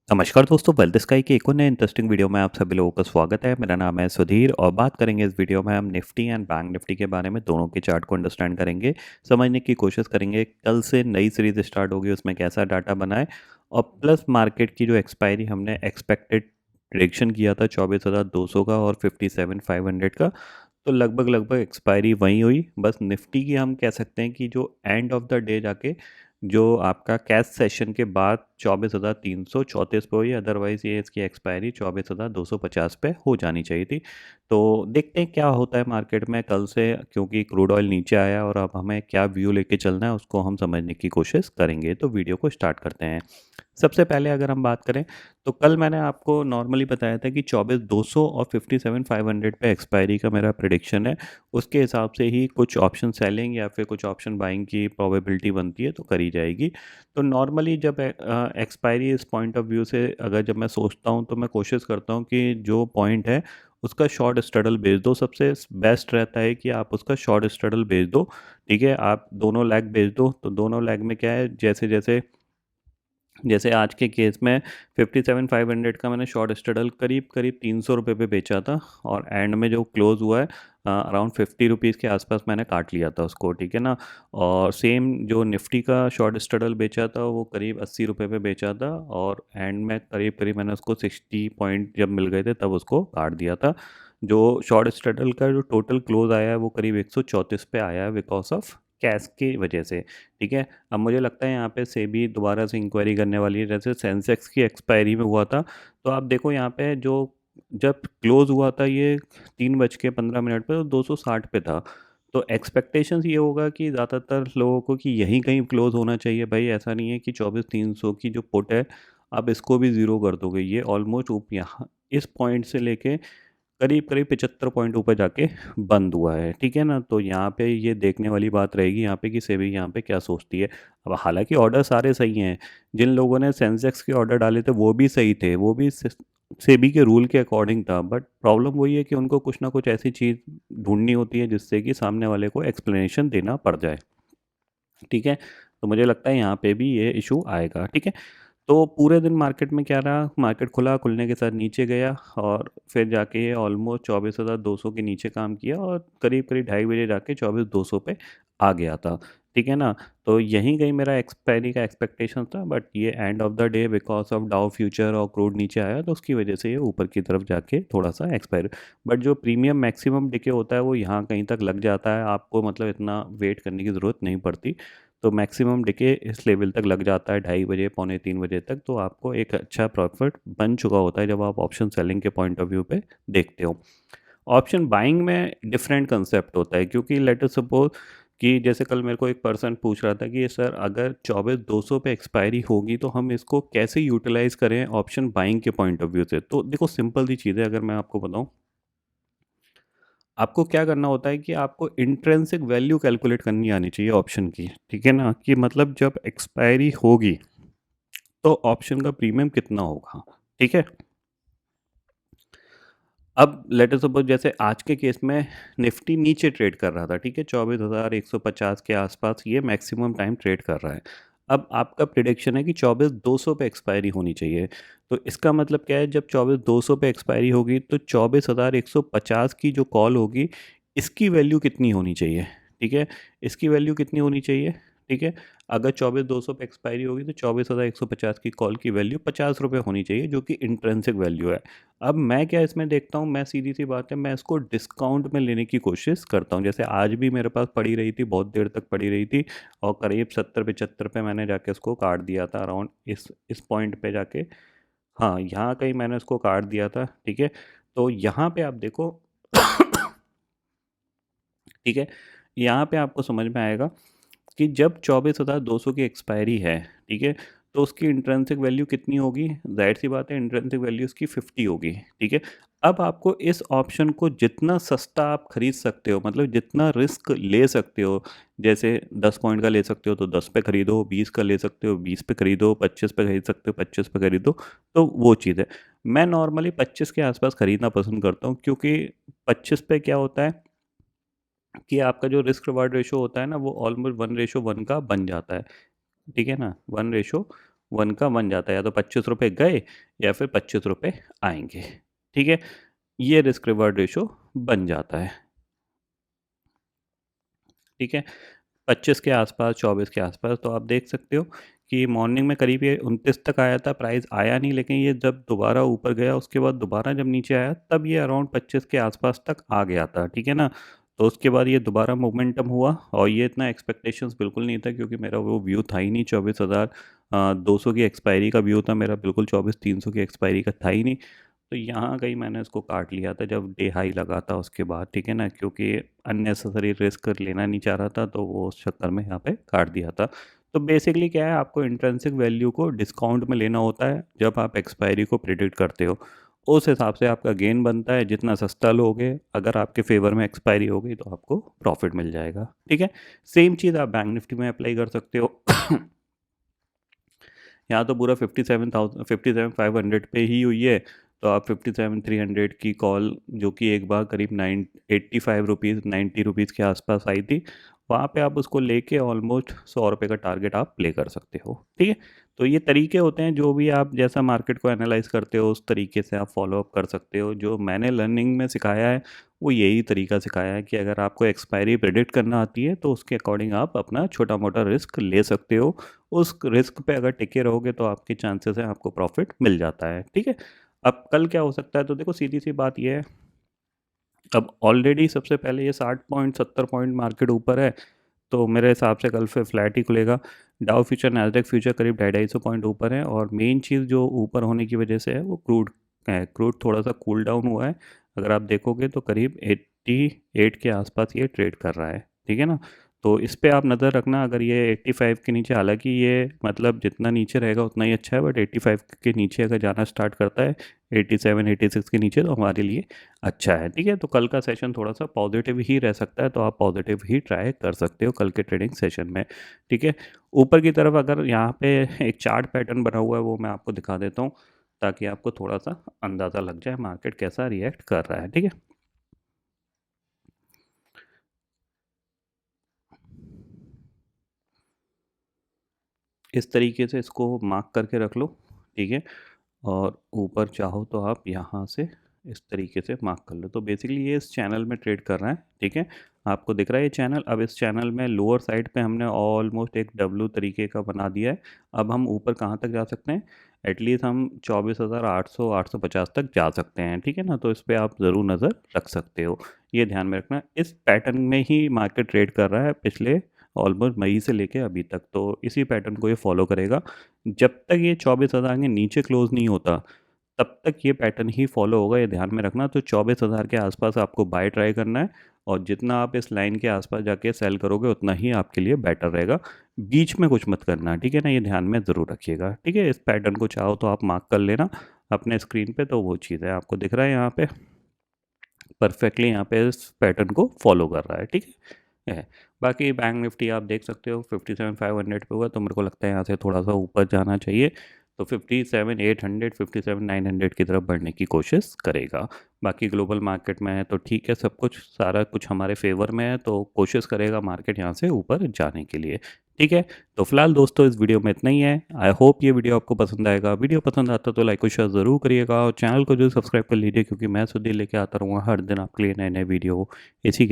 नमस्कार दोस्तों, wealth sky के एक और नए इंटरेस्टिंग वीडियो में आप सभी लोगों का स्वागत है। मेरा नाम है सुधीर और बात करेंगे इस वीडियो में हम निफ्टी एंड बैंक निफ्टी के बारे में। दोनों के चार्ट को अंडरस्टैंड करेंगे, समझने की कोशिश करेंगे कल से नई सीरीज स्टार्ट होगी, उसमें कैसा डाटा बना है और प्लस मार्केट की जो एक्सपायरी हमने एक्सपेक्टेड प्रेडिक्शन किया था 24,200 का और 57,500 का, तो लगभग लगभग एक्सपायरी वही हुई। बस निफ्टी की हम कह सकते हैं कि जो एंड ऑफ द डे जाके जो आपका कैश सेशन के बाद 24,334 पे हुई, अदरवाइज़ ये इसकी एक्सपायरी 24,250 पे हो जानी चाहिए थी। तो देखते हैं क्या होता है मार्केट में कल से, क्योंकि क्रूड ऑयल नीचे आया और अब हमें क्या व्यू लेके चलना है उसको हम समझने की कोशिश करेंगे। तो वीडियो को स्टार्ट करते हैं। सबसे पहले अगर हम बात करें तो कल मैंने आपको नॉर्मली बताया था कि 24,200 और 57,500 पे एक्सपायरी का मेरा प्रिडिक्शन है। उसके हिसाब से ही कुछ ऑप्शन सेलिंग या फिर कुछ ऑप्शन बाइंग की प्रोबेबिलिटी बनती है तो करी जाएगी। तो नॉर्मली जब एक्सपायरी इस पॉइंट ऑफ व्यू से अगर जब मैं सोचता हूँ तो मैं कोशिश करता हूँ कि जो पॉइंट है उसका शॉर्ट स्ट्रडल बेच दो। सबसे बेस्ट रहता है कि आप उसका शॉर्ट स्ट्रडल बेच दो। ठीक है, आप दोनों लेग बेच दो। तो दोनों लेग में क्या है, जैसे जैसे जैसे आज के केस में 57,500 का मैंने शॉर्ट स्ट्रडल करीब करीब 300 रुपये पे बेचा था और एंड में जो क्लोज हुआ है अराउंड 50 रुपीज़ के आसपास मैंने काट लिया था उसको। ठीक है ना। और सेम जो निफ्टी का शॉर्ट स्ट्रडल बेचा था वो करीब 80 रुपये पे बेचा था और एंड में करीब करीब मैंने उसको 60 पॉइंट जब मिल गए थे तब उसको काट दिया था। जो शॉर्ट स्ट्रडल का जो टोटल क्लोज आया है वो करीब 134 पे आया है बिकॉज ऑफ कैश की वजह से। ठीक है। अब मुझे लगता है यहाँ पे सेबी दोबारा से इंक्वायरी करने वाली है, जैसे सेंसेक्स की एक्सपायरी में हुआ था। तो आप देखो यहाँ पे जो जब क्लोज हुआ था ये 3:15 पे तो 260 पे था। तो एक्सपेक्टेशंस ये होगा कि ज़्यादातर लोगों को कि यहीं कहीं क्लोज होना चाहिए भाई। ऐसा नहीं है कि 24,300 की जो पुट है आप इसको भी ज़ीरो कर दोगे। ये ऑलमोस्ट यहाँ इस पॉइंट से लेके करीब करीब 75 पॉइंट ऊपर जाके बंद हुआ है। ठीक है ना। तो यहाँ पे ये देखने वाली बात रहेगी यहाँ पे कि सेबी यहाँ पे क्या सोचती है। अब हालांकि ऑर्डर सारे सही हैं, जिन लोगों ने सेंसेक्स के ऑर्डर डाले थे वो भी सही थे, वो भी सेबी के रूल के अकॉर्डिंग था। बट प्रॉब्लम वही है कि उनको कुछ ना कुछ ऐसी चीज़ ढूंढनी होती है जिससे कि सामने वाले को एक्सप्लेनेशन देना पड़ जाए। ठीक है। तो मुझे लगता है यहाँ पे भी ये इशू आएगा। ठीक है। तो पूरे दिन मार्केट में क्या रहा, मार्केट खुला, खुलने के साथ नीचे गया और फिर जाके ये ऑलमोस्ट 24,200 के नीचे काम किया और करीब करीब 2:30 बजे जाके 24,200 पे आ गया था। ठीक है ना। तो यहीं कहीं मेरा एक्सपायरी का एक्सपेक्टेशन था, बट ये end of the day because of डाउ फ्यूचर और क्रूड नीचे आया तो उसकी वजह से ये ऊपर की तरफ जाके थोड़ा सा एक्सपायर। बट जो प्रीमियम मैक्सिमम डिके होता है वो यहाँ कहीं तक लग जाता है, आपको मतलब इतना वेट करने की ज़रूरत नहीं पड़ती। तो मैक्सिमम डिके इस लेवल तक लग जाता है 2:30 बजे, पौने 3 बजे तक। तो आपको एक अच्छा प्रॉफिट बन चुका होता है जब आप ऑप्शन सेलिंग के पॉइंट ऑफ व्यू पे देखते हो। ऑप्शन बाइंग में डिफरेंट कंसेप्ट होता है, क्योंकि लेट अस सपोज कि जैसे कल मेरे को एक पर्सन पूछ रहा था कि सर अगर 24,200 पे एक्सपायरी होगी तो हम इसको कैसे यूटिलाइज करें ऑप्शन बाइंग के पॉइंट ऑफ व्यू से। तो देखो सिंपल सी चीज़ है, अगर मैं आपको बताऊं, आपको क्या करना होता है कि आपको इंट्रिंसिक वैल्यू कैलकुलेट करनी आनी चाहिए ऑप्शन की। ठीक है ना, कि मतलब जब एक्सपायरी होगी तो ऑप्शन का प्रीमियम कितना होगा। ठीक है। अब लेट अस सपोज जैसे आज के केस में निफ्टी नीचे ट्रेड कर रहा था। ठीक है, 24,150 के आसपास ये मैक्सिमम टाइम ट्रेड कर रहा है। अब आपका प्रिडिक्शन है कि 24,200 पे एक्सपायरी होनी चाहिए। तो इसका मतलब क्या है, जब 24,200 पे एक्सपायरी होगी तो 24,150 की जो कॉल होगी इसकी वैल्यू कितनी होनी चाहिए। ठीक है, इसकी वैल्यू कितनी होनी चाहिए। ठीक है, अगर 24,200 पे एक्सपायरी होगी तो 24,150 की कॉल की वैल्यू 50 रुपये होनी चाहिए, जो कि इंट्रेंसिक वैल्यू है। अब मैं क्या इसमें देखता हूँ, मैं सीधी सी बात है, मैं इसको डिस्काउंट में लेने की कोशिश करता हूँ। जैसे आज भी मेरे पास पड़ी रही थी, बहुत देर तक पड़ी रही थी और करीब 70-75 पे मैंने जाके उसको काट दिया था अराउंड इस पॉइंट पे जाके। हाँ, यहाँ कहीं मैंने उसको काट दिया था। ठीक है। तो यहाँ पे आप देखो ठीक है, यहाँ पे आपको समझ में आएगा कि जब 24,200 की एक्सपायरी है, ठीक है, तो उसकी इंट्रेंसिक वैल्यू कितनी होगी। जाहिर सी बात है, इंट्रेंसिक वैल्यू उसकी 50 होगी। ठीक है। अब आपको इस ऑप्शन को जितना सस्ता आप खरीद सकते हो, मतलब जितना रिस्क ले सकते हो, जैसे 10 पॉइंट का ले सकते हो तो 10 पे खरीदो, 20 का ले सकते हो 20 पे खरीदो, 25 पे खरीद सकते हो 25 पे खरीदो। तो वो चीज़ है। मैं नॉर्मली 25 के आसपास खरीदना पसंद करता हूँ, क्योंकि 25 पे क्या होता है कि आपका जो रिस्क रिवार्ड रेशो होता है ना वो ऑलमोस्ट 1:1 का बन जाता है। ठीक है ना, 1:1 वन का वन जाता है, या तो 25 रुपये गए या फिर 25 रुपये आएंगे। ठीक है, ये रिस्क रिवार्ड रेशो बन जाता है। ठीक है, 25 के आसपास, 24 के आसपास, तो आप देख सकते हो कि मॉर्निंग में करीब ये 29 तक आया था, प्राइस आया नहीं, लेकिन ये जब दोबारा ऊपर गया उसके बाद दोबारा जब नीचे आया तब ये अराउंड 25 के आसपास तक आ गया था। ठीक है ना, तो उसके बाद ये दोबारा मोमेंटम हुआ, और ये इतना एक्सपेक्टेशंस बिल्कुल नहीं था, क्योंकि मेरा वो व्यू था ही नहीं 24,200 की एक्सपायरी का व्यू था मेरा, बिल्कुल 24,300 की एक्सपायरी का था ही नहीं। तो यहाँ कहीं मैंने इसको काट लिया था जब डे हाई लगा था उसके बाद। ठीक है ना, क्योंकि अननेसेसरी रिस्क लेना नहीं चाह रहा था, तो वो उस चक्कर में यहाँ पे काट दिया था। तो बेसिकली क्या है, आपको इंट्रिंसिक वैल्यू को डिस्काउंट में लेना होता है जब आप एक्सपायरी को प्रिडिक्ट करते हो। उस हिसाब से आपका गेन बनता है, जितना सस्ता लोगे, अगर आपके फेवर में एक्सपायरी हो गई तो आपको प्रॉफिट मिल जाएगा। ठीक है, सेम चीज़ आप बैंक निफ्टी में अप्लाई कर सकते हो। यहाँ तो पूरा 57,500 पे ही हुई है, तो आप 57,300 की कॉल, जो कि एक बार करीब 85 रुपीज़, 90 रुपीज़ के आसपास आई थी, वहाँ पे आप उसको लेके ऑलमोस्ट 100 रुपये का टारगेट आप प्ले कर सकते हो। ठीक है, तो ये तरीके होते हैं, जो भी आप जैसा मार्केट को एनालाइज करते हो उस तरीके से आप फॉलो अप कर सकते हो। जो मैंने लर्निंग में सिखाया है वो यही तरीका सिखाया है कि अगर आपको एक्सपायरी प्रेडिक्ट करना आती है तो उसके अकॉर्डिंग आप अपना छोटा मोटा रिस्क ले सकते हो। उस रिस्क पे अगर टिके रहोगे तो आपके चांसेस हैं आपको प्रॉफिट मिल जाता है। ठीक है, अब कल क्या हो सकता है, तो देखो सीधी सी बात ये है, अब ऑलरेडी सबसे पहले ये 60 पॉइंट 70 पॉइंट मार्केट ऊपर है, तो मेरे हिसाब से कल फिर फ्लैट ही खुलेगा। डाउ फ्यूचर, नैस्डैक फ्यूचर करीब 250 पॉइंट ऊपर है, और मेन चीज़ जो ऊपर होने की वजह से है वो क्रूड है। क्रूड थोड़ा सा कूल डाउन हुआ है, अगर आप देखोगे तो करीब 88 के आसपास ये ट्रेड कर रहा है। ठीक है ना, तो इस पे आप नज़र रखना, अगर ये 85 के नीचे, हालांकि ये मतलब जितना नीचे रहेगा उतना ही अच्छा है, बट 85 के नीचे अगर जाना स्टार्ट करता है, 87 86 के नीचे, तो हमारे लिए अच्छा है। ठीक है, तो कल का सेशन थोड़ा सा पॉजिटिव ही रह सकता है, तो आप पॉजिटिव ही ट्राई कर सकते हो कल के ट्रेडिंग सेशन में। ठीक है, ऊपर की तरफ अगर यहाँ पे एक चार्ट पैटर्न बना हुआ है वो मैं आपको दिखा देता हूँ, ताकि आपको थोड़ा सा अंदाज़ा लग जाए मार्केट कैसा रिएक्ट कर रहा है। ठीक है, इस तरीके से इसको मार्क करके रख लो। ठीक है, और ऊपर चाहो तो आप यहाँ से इस तरीके से मार्क कर लो। तो बेसिकली ये इस चैनल में ट्रेड कर रहा है। ठीक है, आपको दिख रहा है ये चैनल। अब इस चैनल में लोअर साइड पे हमने ऑलमोस्ट एक डब्लू तरीके का बना दिया है। अब हम ऊपर कहाँ तक जा सकते हैं, एटलीस्ट हम 24,800 850 तक जा सकते हैं। ठीक है ना, तो इस पर आप ज़रूर नज़र रख सकते हो, ये ध्यान में रखना। इस पैटर्न में ही मार्केट ट्रेड कर रहा है पिछले ऑलमोस्ट मई से लेके अभी तक, तो इसी पैटर्न को ये फॉलो करेगा। जब तक ये 24,000 के नीचे क्लोज नहीं होता तब तक ये पैटर्न ही फॉलो होगा, ये ध्यान में रखना। तो 24,000 के आसपास आपको बाय ट्राई करना है, और जितना आप इस लाइन के आसपास जाके सेल करोगे उतना ही आपके लिए बेटर रहेगा। बीच में कुछ मत करना। ठीक है ना, ये ध्यान में ज़रूर रखिएगा। ठीक है, इस पैटर्न को चाहो तो आप मार्क कर लेना अपने स्क्रीन पे, तो वो चीज़ है आपको दिख रहा है यहाँ पे परफेक्टली, यहाँ पे इस पैटर्न को फॉलो कर रहा है। ठीक है, बाकी बैंक निफ्टी आप देख सकते हो 57,500 पे हुआ, तो मेरे को लगता है यहाँ से थोड़ा सा ऊपर जाना चाहिए, तो 57,800 57,900 की तरफ बढ़ने की कोशिश करेगा। बाकी ग्लोबल मार्केट में है तो ठीक है, सब कुछ सारा कुछ हमारे फेवर में है, तो कोशिश करेगा मार्केट यहाँ से ऊपर जाने के लिए। ठीक है, तो फिलहाल दोस्तों इस वीडियो में इतना ही है। आई होप ये वीडियो आपको पसंद आएगा। वीडियो पसंद आता तो लाइक और शेयर ज़रूर करिएगा, और चैनल को जो सब्सक्राइब कर लीजिए, क्योंकि मैं सुधीर लेके आता रहूँगा हर दिन आपके लिए नए नए वीडियो इसी के